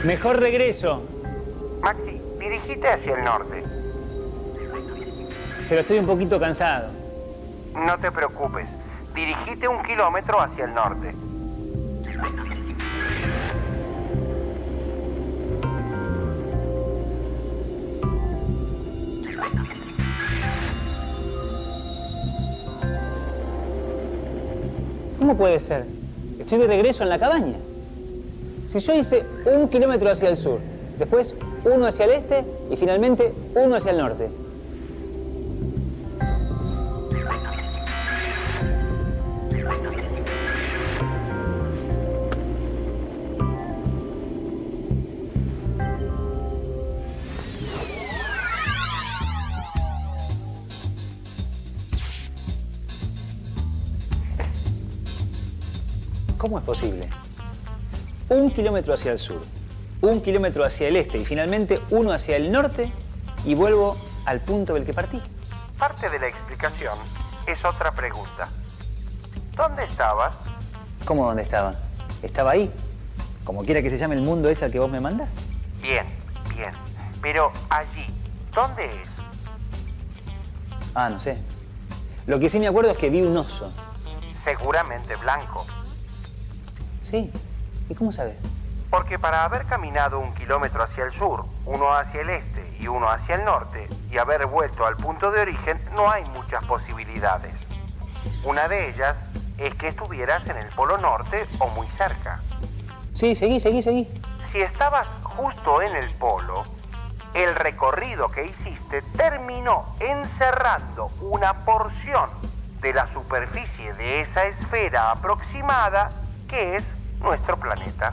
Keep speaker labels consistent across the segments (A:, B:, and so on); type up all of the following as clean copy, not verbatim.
A: Mejor regreso.
B: Maxi, dirigite hacia el norte.
A: Pero estoy un poquito cansado.
B: No te preocupes. Dirigite 1 kilómetro hacia el norte.
A: ¿Cómo puede ser? Estoy de regreso en la cabaña. Si yo hice 1 kilómetro hacia el sur, después 1 hacia el este y finalmente 1 hacia el norte. ¿Cómo es posible? 1 kilómetro hacia el sur, 1 kilómetro hacia el este y finalmente 1 hacia el norte y vuelvo al punto del que partí.
B: Parte de la explicación es otra pregunta. ¿Dónde estabas?
A: ¿Cómo dónde estaba? Estaba ahí, como quiera que se llame el mundo ese al que vos me mandás.
B: Bien, bien. Pero allí, ¿dónde es?
A: Ah, no sé. Lo que sí me acuerdo es que vi un oso.
B: Seguramente blanco.
A: Sí. ¿Y cómo sabes?
B: Porque para haber caminado 1 kilómetro hacia el sur, 1 hacia el este y 1 hacia el norte, y haber vuelto al punto de origen, no hay muchas posibilidades. Una de ellas es que estuvieras en el polo norte o muy cerca.
A: Sí, seguí.
B: Si estabas justo en el polo, el recorrido que hiciste terminó encerrando una porción de la superficie de esa esfera aproximada que es nuestro planeta.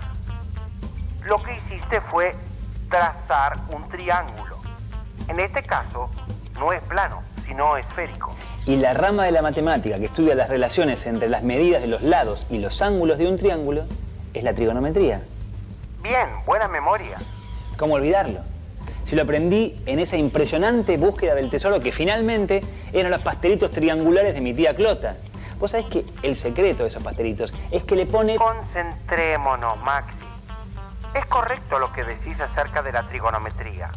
B: Lo que hiciste fue trazar un triángulo. En este caso, no es plano, sino esférico.
A: Y la rama de la matemática que estudia las relaciones entre las medidas de los lados y los ángulos de un triángulo es la trigonometría.
B: Bien, buena memoria.
A: ¿Cómo olvidarlo? Si lo aprendí en esa impresionante búsqueda del tesoro que finalmente eran los pastelitos triangulares de mi tía Clota. Vos sabés que el secreto de esos pastelitos es que le pone...
B: Concentrémonos, Maxi. Es correcto lo que decís acerca de la trigonometría.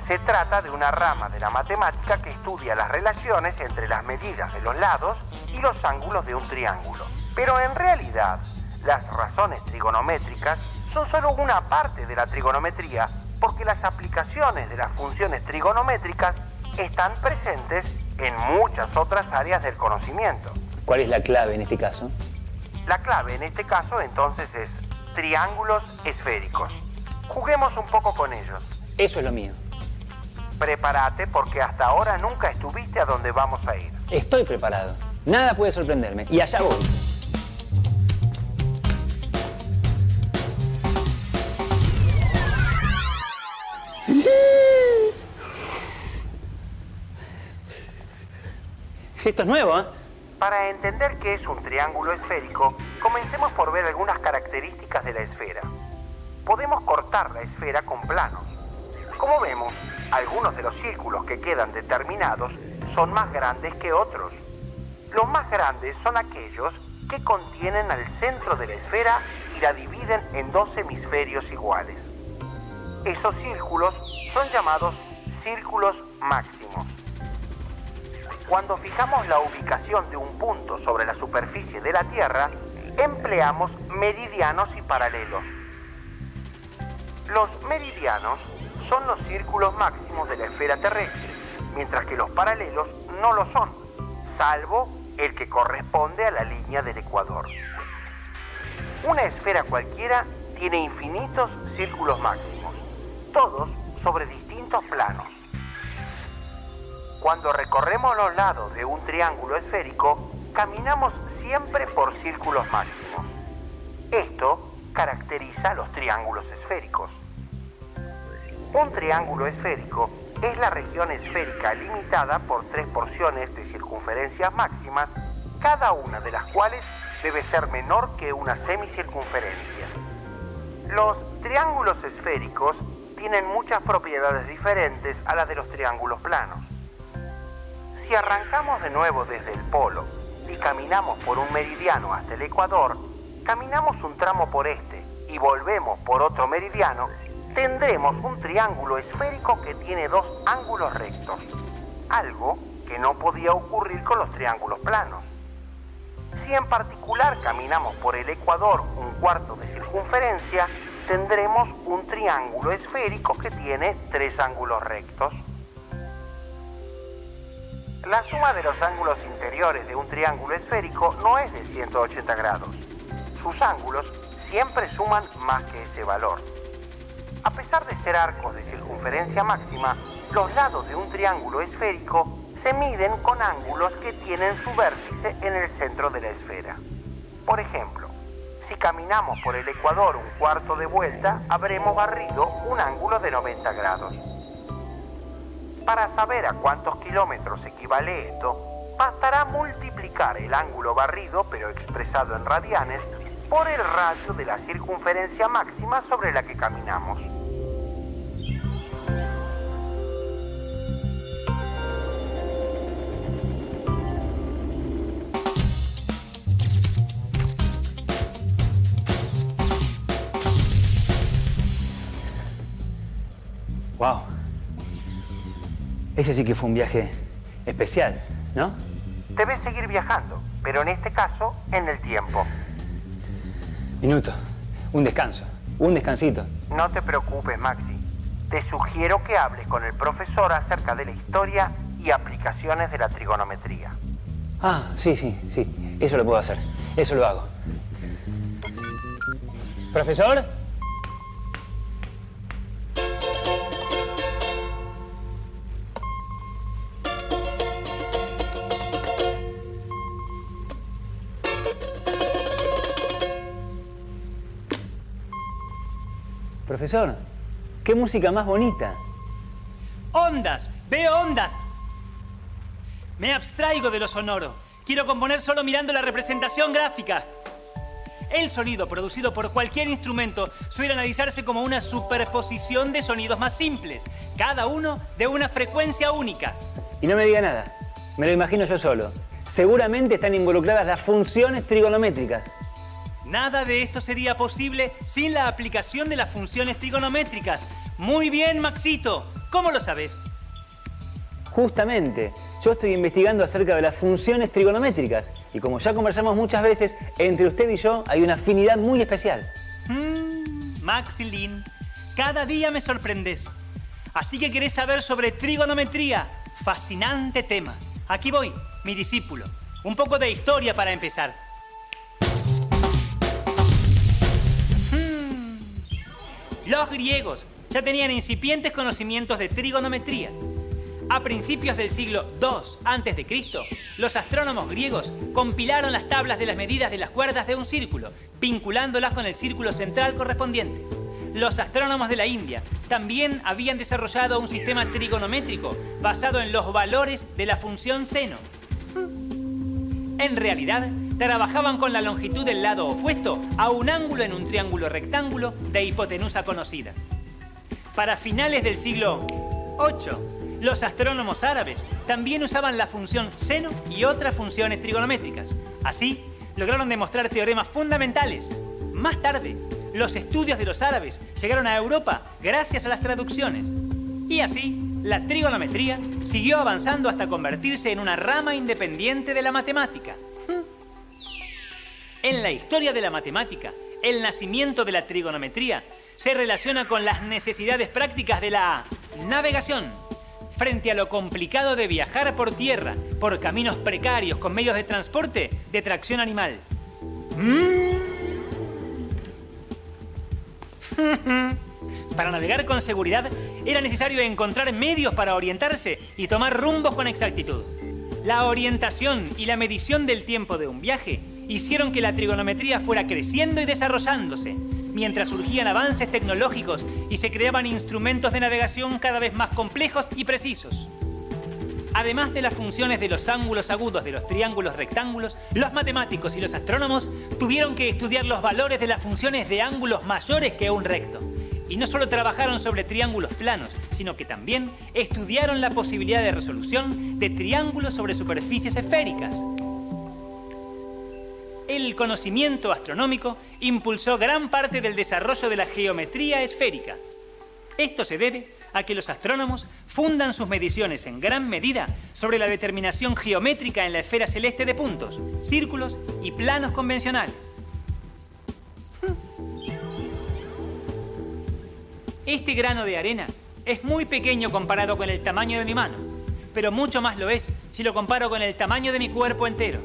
B: Se trata de una rama de la matemática que estudia las relaciones entre las medidas de los lados y los ángulos de un triángulo. Pero en realidad, las razones trigonométricas son solo una parte de la trigonometría, porque las aplicaciones de las funciones trigonométricas están presentes en muchas otras áreas del conocimiento.
A: ¿Cuál es la clave en este caso?
B: La clave en este caso entonces es triángulos esféricos. Juguemos un poco con ellos.
A: Eso es lo mío.
B: Prepárate porque hasta ahora nunca estuviste a donde vamos a ir.
A: Estoy preparado. Nada puede sorprenderme. Y allá voy. Esto es nuevo, ¿eh?
B: Para entender qué es un triángulo esférico, comencemos por ver algunas características de la esfera. Podemos cortar la esfera con planos. Como vemos, algunos de los círculos que quedan determinados son más grandes que otros. Los más grandes son aquellos que contienen al centro de la esfera y la dividen en 2 hemisferios iguales. Esos círculos son llamados círculos máximos. Cuando fijamos la ubicación de un punto sobre la superficie de la Tierra, empleamos meridianos y paralelos. Los meridianos son los círculos máximos de la esfera terrestre, mientras que los paralelos no lo son, salvo el que corresponde a la línea del ecuador. Una esfera cualquiera tiene infinitos círculos máximos, todos sobre distintos planos. Cuando recorremos los lados de un triángulo esférico, caminamos siempre por círculos máximos. Esto caracteriza a los triángulos esféricos. Un triángulo esférico es la región esférica limitada por 3 porciones de circunferencias máximas, cada una de las cuales debe ser menor que una semicircunferencia. Los triángulos esféricos tienen muchas propiedades diferentes a las de los triángulos planos. Si arrancamos de nuevo desde el polo y caminamos por un meridiano hasta el ecuador, caminamos un tramo por este y volvemos por otro meridiano, tendremos un triángulo esférico que tiene dos ángulos rectos, algo que no podía ocurrir con los triángulos planos. Si en particular caminamos por el ecuador un cuarto de circunferencia, tendremos un triángulo esférico que tiene tres ángulos rectos. La suma de los ángulos interiores de un triángulo esférico no es de 180 grados. Sus ángulos siempre suman más que ese valor. A pesar de ser arcos de circunferencia máxima, los lados de un triángulo esférico se miden con ángulos que tienen su vértice en el centro de la esfera. Por ejemplo, si caminamos por el ecuador un cuarto de vuelta, habremos barrido un ángulo de 90 grados. Para saber a cuántos kilómetros equivale esto, bastará multiplicar el ángulo barrido, pero expresado en radianes, por el radio de la circunferencia máxima sobre la que caminamos.
A: Wow. Ese sí que fue un viaje especial, ¿no?
B: Debes seguir viajando, pero en este caso, en el tiempo.
A: Minuto. Un descanso. Un descansito.
B: No te preocupes, Maxi. Te sugiero que hables con el profesor acerca de la historia y aplicaciones de la trigonometría.
A: Ah, sí. Eso lo puedo hacer. Eso lo hago. ¿Profesor? Profesor, ¿qué música más bonita?
C: ¡Ondas! ¡Veo ondas! Me abstraigo de lo sonoro. Quiero componer solo mirando la representación gráfica. El sonido producido por cualquier instrumento suele analizarse como una superposición de sonidos más simples, cada uno de una frecuencia única.
A: Y no me diga nada, me lo imagino yo solo. Seguramente están involucradas las funciones trigonométricas.
C: Nada de esto sería posible sin la aplicación de las funciones trigonométricas. Muy bien, Maxito. ¿Cómo lo sabes?
A: Justamente, yo estoy investigando acerca de las funciones trigonométricas. Y como ya conversamos muchas veces, entre usted y yo hay una afinidad muy especial.
C: Maxilín, cada día me sorprendes. Así que querés saber sobre trigonometría. Fascinante tema. Aquí voy, mi discípulo. Un poco de historia para empezar. Los griegos ya tenían incipientes conocimientos de trigonometría. A principios del siglo II a.C., los astrónomos griegos compilaron las tablas de las medidas de las cuerdas de un círculo, vinculándolas con el círculo central correspondiente. Los astrónomos de la India también habían desarrollado un sistema trigonométrico basado en los valores de la función seno. En realidad, trabajaban con la longitud del lado opuesto a un ángulo en un triángulo rectángulo de hipotenusa conocida. Para finales del siglo VIII, los astrónomos árabes también usaban la función seno y otras funciones trigonométricas. Así, lograron demostrar teoremas fundamentales. Más tarde, los estudios de los árabes llegaron a Europa gracias a las traducciones. Y así, la trigonometría siguió avanzando hasta convertirse en una rama independiente de la matemática. En la historia de la matemática, el nacimiento de la trigonometría se relaciona con las necesidades prácticas de la navegación. Frente a lo complicado de viajar por tierra, por caminos precarios, con medios de transporte de tracción animal. Para navegar con seguridad, era necesario encontrar medios para orientarse y tomar rumbos con exactitud. La orientación y la medición del tiempo de un viaje hicieron que la trigonometría fuera creciendo y desarrollándose, mientras surgían avances tecnológicos y se creaban instrumentos de navegación cada vez más complejos y precisos. Además de las funciones de los ángulos agudos de los triángulos rectángulos, los matemáticos y los astrónomos tuvieron que estudiar los valores de las funciones de ángulos mayores que un recto. Y no solo trabajaron sobre triángulos planos, sino que también estudiaron la posibilidad de resolución de triángulos sobre superficies esféricas. El conocimiento astronómico impulsó gran parte del desarrollo de la geometría esférica. Esto se debe a que los astrónomos fundan sus mediciones en gran medida sobre la determinación geométrica en la esfera celeste de puntos, círculos y planos convencionales. Este grano de arena es muy pequeño comparado con el tamaño de mi mano, pero mucho más lo es si lo comparo con el tamaño de mi cuerpo entero.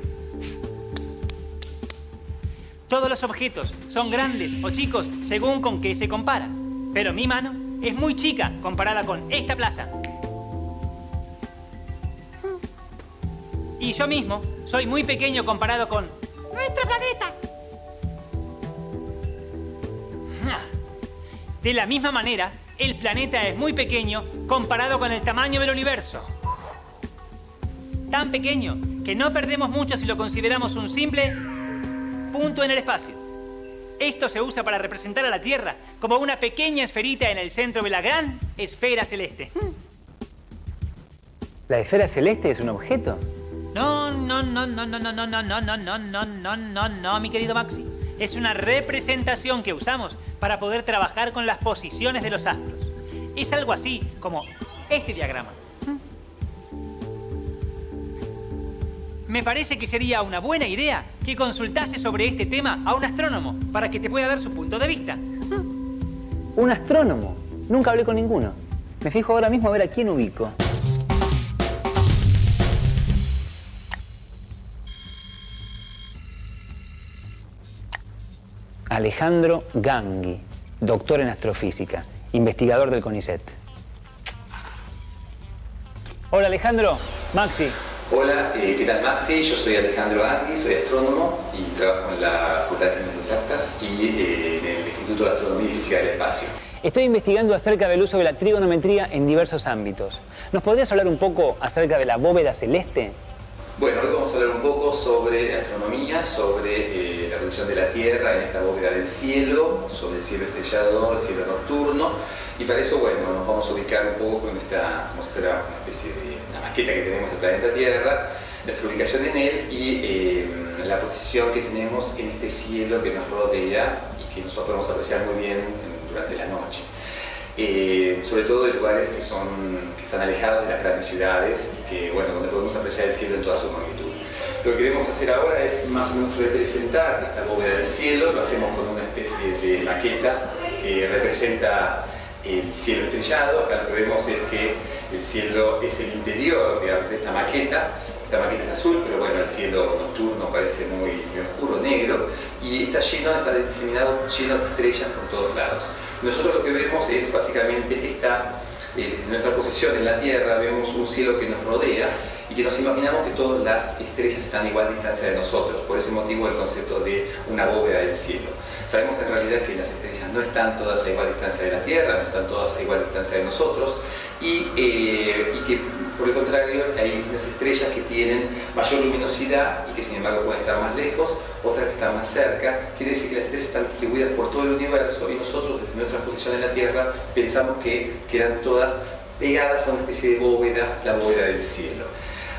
C: Todos los objetos son grandes o chicos según con qué se compara, pero mi mano es muy chica comparada con esta plaza. Y yo mismo soy muy pequeño comparado con nuestro planeta. De la misma manera, el planeta es muy pequeño comparado con el tamaño del universo. Tan pequeño que no perdemos mucho si lo consideramos un simple punto en el espacio. Esto se usa para representar a la Tierra como una pequeña esferita en el centro de la gran esfera celeste.
A: ¿La esfera celeste es un objeto?
C: No, mi querido Maxi. Es una representación que usamos para poder trabajar con las posiciones de los astros. Es algo así como este diagrama. Me parece que sería una buena idea que consultase sobre este tema a un astrónomo para que te pueda dar su punto de vista.
A: ¿Un astrónomo? Nunca hablé con ninguno. Me fijo ahora mismo a ver a quién ubico. Alejandro Gangui, doctor en astrofísica, investigador del CONICET. Hola Alejandro, Maxi.
D: Hola, ¿qué tal Maxi? Yo soy Alejandro Gangui, soy astrónomo y trabajo en la Facultad de Ciencias Exactas y en el Instituto de Astronomía y Física del Espacio.
A: Estoy investigando acerca del uso de la trigonometría en diversos ámbitos. ¿Nos podrías hablar un poco acerca de la bóveda celeste?
D: Bueno, hoy vamos a hablar un poco sobre astronomía, sobre la posición de la Tierra en esta bóveda del cielo, sobre el cielo estrellado, el cielo nocturno. Y para eso, bueno, nos vamos a ubicar un poco en esta, como si fuera una especie de una maqueta que tenemos del planeta Tierra, nuestra ubicación en él y la posición que tenemos en este cielo que nos rodea y que nosotros podemos apreciar muy bien durante la noche. Sobre todo de lugares que están alejados de las grandes ciudades y que, bueno, donde podemos apreciar el cielo en toda su magnitud. Lo que queremos hacer ahora es más o menos representar esta bóveda del cielo. Lo hacemos con una especie de maqueta que representa el cielo estrellado. Acá lo que vemos es que el cielo es el interior de esta maqueta. Esta maqueta es azul, pero bueno, el cielo nocturno parece muy oscuro, negro, y está diseminado lleno de estrellas por todos lados. Nosotros lo que vemos es básicamente nuestra posición en la Tierra, vemos un cielo que nos rodea y que nos imaginamos que todas las estrellas están a igual distancia de nosotros. Por ese motivo el concepto de una bóveda del cielo. Sabemos en realidad que las estrellas no están todas a igual distancia de la Tierra, no están todas a igual distancia de nosotros y que por el contrario hay unas estrellas que tienen mayor luminosidad y que sin embargo pueden estar más lejos, otras que están más cerca. Quiere decir que las estrellas están distribuidas por todo el universo y nosotros desde nuestra posición en la Tierra pensamos que quedan todas pegadas a una especie de bóveda, la bóveda del cielo.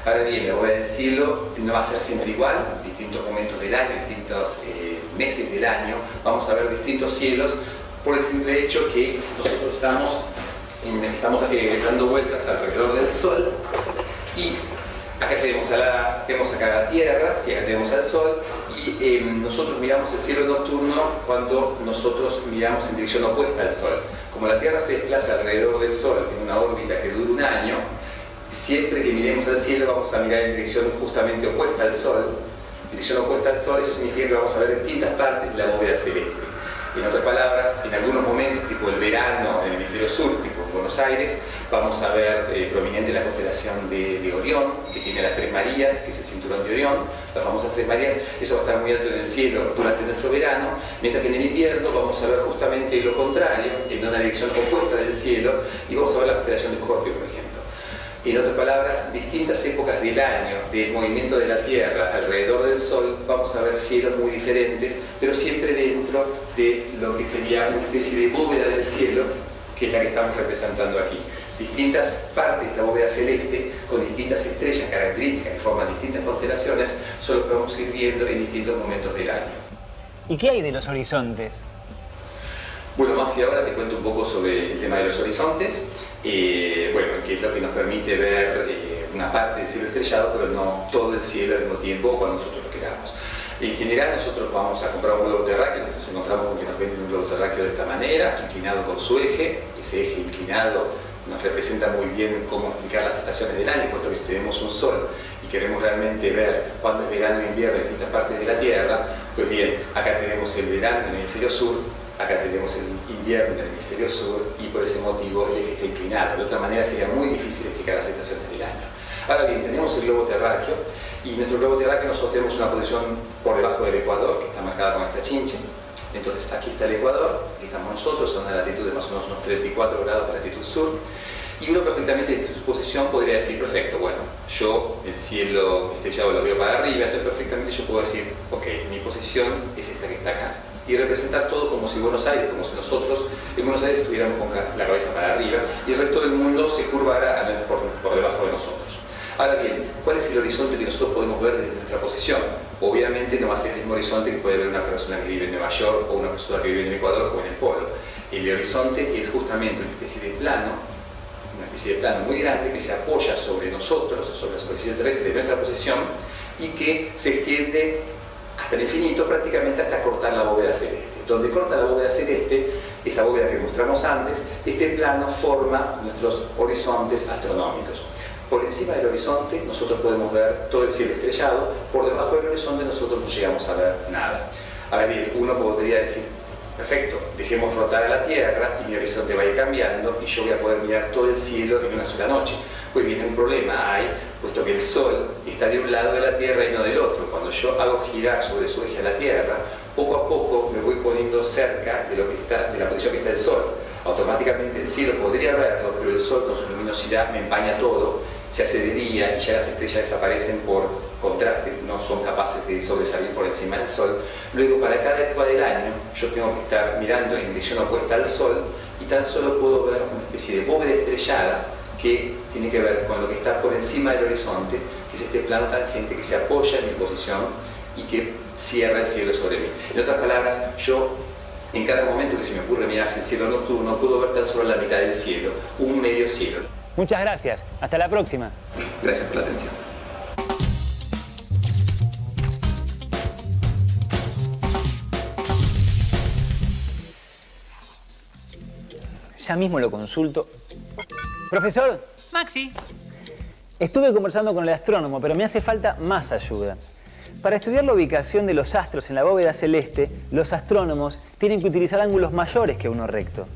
D: Ahora bien, la bóveda del cielo no va a ser siempre igual, en distintos momentos del año, distintos meses del año, vamos a ver distintos cielos por el simple hecho que nosotros estamos dando vueltas alrededor del Sol y acá tenemos acá la Tierra, sí, acá tenemos al Sol y nosotros miramos el cielo nocturno cuando nosotros miramos en dirección opuesta al Sol. Como la Tierra se desplaza alrededor del Sol en una órbita que dura un año, siempre que miremos al cielo vamos a mirar en dirección justamente opuesta al Sol. Dirección opuesta al Sol, eso significa que vamos a ver distintas partes de la bóveda celeste. En otras palabras, en algunos momentos, tipo el verano en el hemisferio sur, tipo en Buenos Aires, vamos a ver prominente la constelación de Orión, que tiene las Tres Marías, que es el cinturón de Orión, las famosas Tres Marías. Eso va a estar muy alto en el cielo durante nuestro verano, mientras que en el invierno vamos a ver justamente lo contrario, en una dirección opuesta del cielo, y vamos a ver la constelación de Escorpio, por ejemplo. En otras palabras, distintas épocas del año, del movimiento de la Tierra alrededor del Sol, vamos a ver cielos muy diferentes, pero siempre dentro de lo que sería una especie de bóveda del cielo, que es la que estamos representando aquí. distintas partes de esta bóveda celeste con distintas estrellas características que forman distintas constelaciones son lo que vamos a ir viendo en distintos momentos del año.
A: ¿Y qué hay de los horizontes?
D: Bueno, Maxi, ahora te cuento un poco sobre el tema de los horizontes, bueno, que es lo que nos permite ver una parte del cielo estrellado, pero no todo el cielo al mismo tiempo cuando nosotros lo queramos. En general, nosotros vamos a comprar un globo terráqueo, nos encontramos con que nos venden un globo terráqueo de esta manera, inclinado con su eje. Ese eje inclinado nos representa muy bien cómo explicar las estaciones del año, puesto que si tenemos un sol y queremos realmente ver cuándo es verano e invierno en distintas partes de la Tierra, pues bien, acá tenemos el verano en el hemisferio sur, acá tenemos el invierno en el hemisferio sur y por ese motivo el eje está inclinado. De otra manera sería muy difícil explicar las estaciones del año. Ahora bien, tenemos el globo terráqueo y nuestro globo terráqueo nosotros tenemos una posición por debajo del ecuador que está marcada con esta chinche. Entonces aquí está el ecuador, aquí estamos nosotros, a una latitud de más o menos unos 34 grados de latitud sur. Y uno perfectamente desde su posición podría decir, perfecto, bueno, yo el cielo estrellado lo veo para arriba, entonces perfectamente yo puedo decir, ok, mi posición es esta que está acá. Y representar todo como si Buenos Aires, como si nosotros en Buenos Aires estuviéramos con la cabeza para arriba y el resto del mundo se curvara por debajo de nosotros. Ahora bien, ¿cuál es el horizonte que nosotros podemos ver desde nuestra posición? Obviamente no va a ser el mismo horizonte que puede ver una persona que vive en Nueva York o una persona que vive en el Ecuador o en el Polo. El horizonte es justamente una especie de plano muy grande que se apoya sobre nosotros, sobre la superficie terrestre de nuestra posición y que se extiende hasta el infinito, prácticamente hasta cortar la bóveda celeste. Donde corta la bóveda celeste, esa bóveda que mostramos antes, este plano forma nuestros horizontes astronómicos. Por encima del horizonte nosotros podemos ver todo el cielo estrellado, por debajo del horizonte nosotros no llegamos a ver nada. Ahora bien, uno podría decir, perfecto, dejemos rotar a la Tierra y mi horizonte va a ir cambiando y yo voy a poder mirar todo el cielo en una sola noche. Pues bien, un problema hay, puesto que el Sol está de un lado de la Tierra y no del otro. Cuando yo hago girar sobre su eje a la Tierra, poco a poco me voy poniendo cerca de la posición que está el Sol. Automáticamente el cielo podría verlo, pero el Sol con su luminosidad me empaña todo, se hace de día y ya las estrellas desaparecen por contraste, no son capaces de sobresalir por encima del Sol. Luego, para cada época del año, yo tengo que estar mirando en dirección opuesta al Sol y tan solo puedo ver una especie de bóveda estrellada que tiene que ver con lo que está por encima del horizonte, que es este plano tangente que se apoya en mi posición y que cierra el cielo sobre mí. En otras palabras, yo en cada momento que se me ocurre mirar hacia el cielo nocturno, puedo ver tan solo la mitad del cielo, un medio cielo.
A: Muchas gracias. Hasta la próxima.
D: Gracias por la atención.
A: Ya mismo lo consulto. Profesor,
C: Maxi,
A: estuve conversando con el astrónomo, pero me hace falta más ayuda. Para estudiar la ubicación de los astros en la bóveda celeste, los astrónomos tienen que utilizar ángulos mayores que uno recto.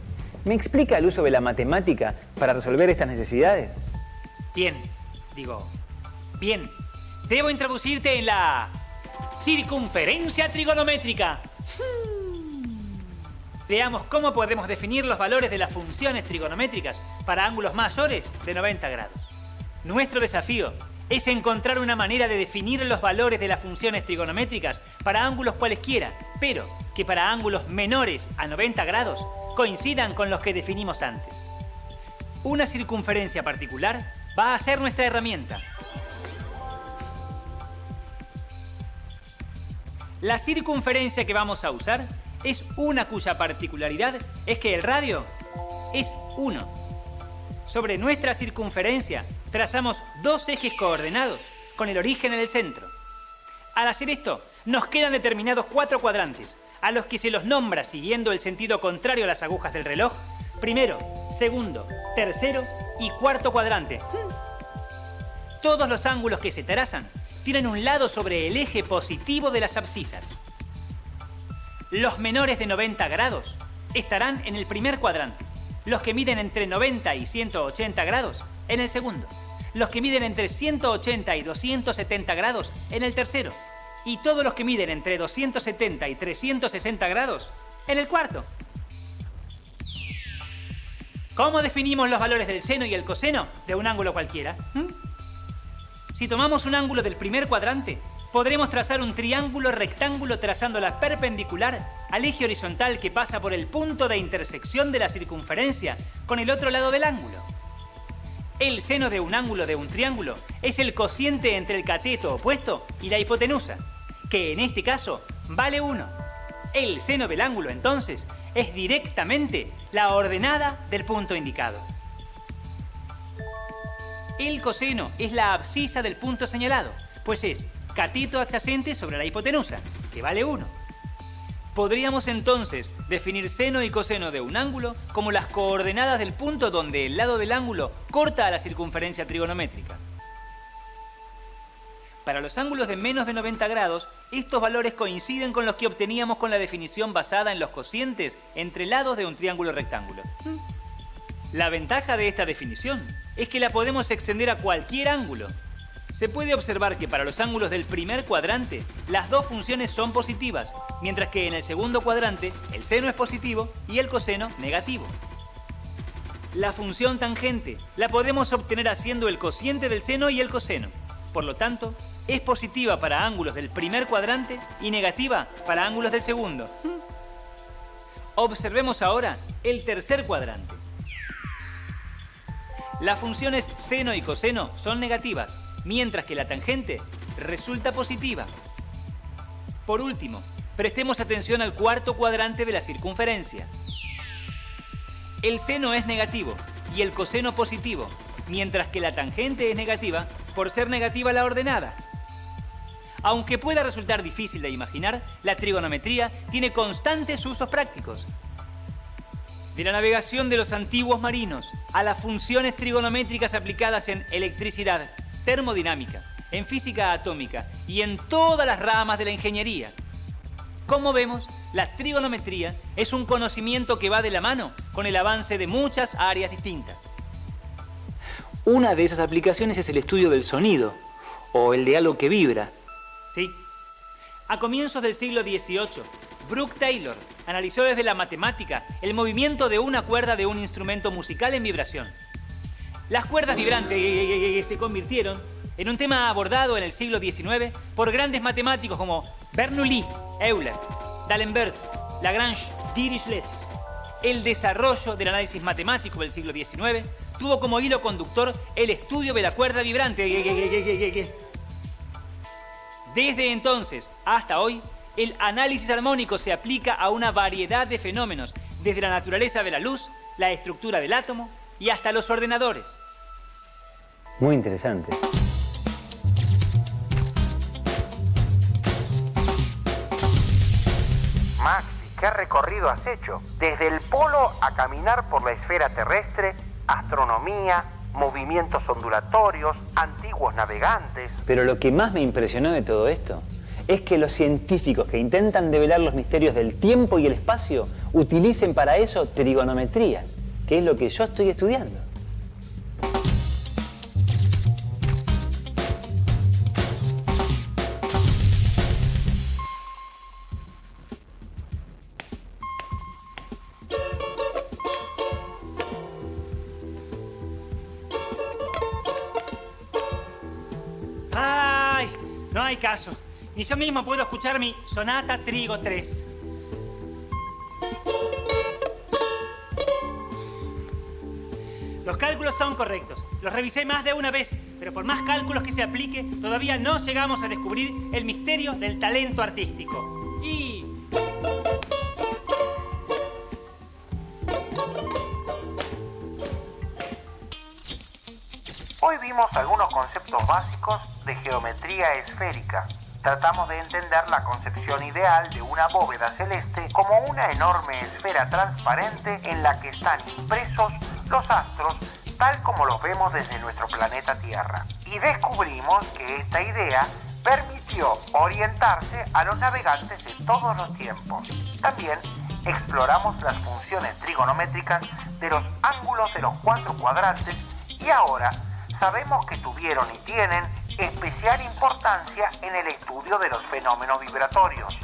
A: ¿Me explica el uso de la matemática para resolver estas necesidades?
C: bien. Debo introducirte en la circunferencia trigonométrica. Veamos cómo podemos definir los valores de las funciones trigonométricas para ángulos mayores de 90 grados. Nuestro desafío es encontrar una manera de definir los valores de las funciones trigonométricas para ángulos cualesquiera, pero que para ángulos menores a 90 grados coincidan con los que definimos antes. Una circunferencia particular va a ser nuestra herramienta. La circunferencia que vamos a usar es una cuya particularidad es que el radio es 1. Sobre nuestra circunferencia trazamos dos ejes coordenados con el origen en el centro. Al hacer esto, nos quedan determinados 4 cuadrantes, a los que se los nombra siguiendo el sentido contrario a las agujas del reloj, primero, segundo, tercero y cuarto cuadrante. Todos los ángulos que se trazan tienen un lado sobre el eje positivo de las abscisas. Los menores de 90 grados estarán en el primer cuadrante, los que miden entre 90 y 180 grados en el segundo, los que miden entre 180 y 270 grados en el tercero, y todos los que miden entre 270 y 360 grados en el cuarto. ¿Cómo definimos los valores del seno y el coseno de un ángulo cualquiera? Si tomamos un ángulo del primer cuadrante, podremos trazar un triángulo rectángulo trazándola perpendicular al eje horizontal que pasa por el punto de intersección de la circunferencia con el otro lado del ángulo. El seno de un ángulo de un triángulo es el cociente entre el cateto opuesto y la hipotenusa, que en este caso vale 1. El seno del ángulo, entonces, es directamente la ordenada del punto indicado. El coseno es la abscisa del punto señalado, pues es cateto adyacente sobre la hipotenusa, que vale 1. Podríamos entonces definir seno y coseno de un ángulo como las coordenadas del punto donde el lado del ángulo corta a la circunferencia trigonométrica. Para los ángulos de menos de 90 grados, estos valores coinciden con los que obteníamos con la definición basada en los cocientes entre lados de un triángulo rectángulo. La ventaja de esta definición es que la podemos extender a cualquier ángulo. Se puede observar que para los ángulos del primer cuadrante, las dos funciones son positivas, mientras que en el segundo cuadrante, el seno es positivo y el coseno negativo. La función tangente la podemos obtener haciendo el cociente del seno y el coseno. Por lo tanto, es positiva para ángulos del primer cuadrante y negativa para ángulos del segundo. Observemos ahora el tercer cuadrante. Las funciones seno y coseno son negativas, mientras que la tangente resulta positiva. Por último, prestemos atención al cuarto cuadrante de la circunferencia. El seno es negativo y el coseno positivo, mientras que la tangente es negativa por ser negativa la ordenada. Aunque pueda resultar difícil de imaginar, la trigonometría tiene constantes usos prácticos. De la navegación de los antiguos marinos a las funciones trigonométricas aplicadas en electricidad, termodinámica, en física atómica y en todas las ramas de la ingeniería. Como vemos, la trigonometría es un conocimiento que va de la mano con el avance de muchas áreas distintas.
A: Una de esas aplicaciones es el estudio del sonido, o el de algo que vibra.
C: Sí. A comienzos del siglo XVIII, Brooke Taylor analizó desde la matemática el movimiento de una cuerda de un instrumento musical en vibración. Las cuerdas vibrantes se convirtieron en un tema abordado en el siglo XIX por grandes matemáticos como Bernoulli, Euler, D'Alembert, Lagrange, Dirichlet. El desarrollo del análisis matemático del siglo XIX tuvo como hilo conductor el estudio de la cuerda vibrante. Desde entonces hasta hoy, el análisis armónico se aplica a una variedad de fenómenos, desde la naturaleza de la luz, la estructura del átomo y hasta los ordenadores.
A: Muy interesante.
B: Maxi, ¿qué recorrido has hecho? Desde el polo a caminar por la esfera terrestre, astronomía, movimientos ondulatorios, antiguos navegantes.
A: Pero lo que más me impresionó de todo esto es que los científicos que intentan develar los misterios del tiempo y el espacio utilicen para eso trigonometría, que es lo que yo estoy estudiando.
C: ¡Ay! No hay caso. Ni yo mismo puedo escuchar mi Sonata Trigo 3. Los cálculos son correctos. Los revisé más de una vez, pero por más cálculos que se aplique, todavía no llegamos a descubrir el misterio del talento artístico. Y...
B: Hoy vimos algunos conceptos básicos de geometría esférica. Tratamos de entender la concepción ideal de una bóveda celeste como una enorme esfera transparente en la que están impresos los astros tal como los vemos desde nuestro planeta Tierra. Y descubrimos que esta idea permitió orientarse a los navegantes de todos los tiempos. También exploramos las funciones trigonométricas de los ángulos de los 4 cuadrantes y ahora sabemos que tuvieron y tienen especial importancia en el estudio de los fenómenos vibratorios.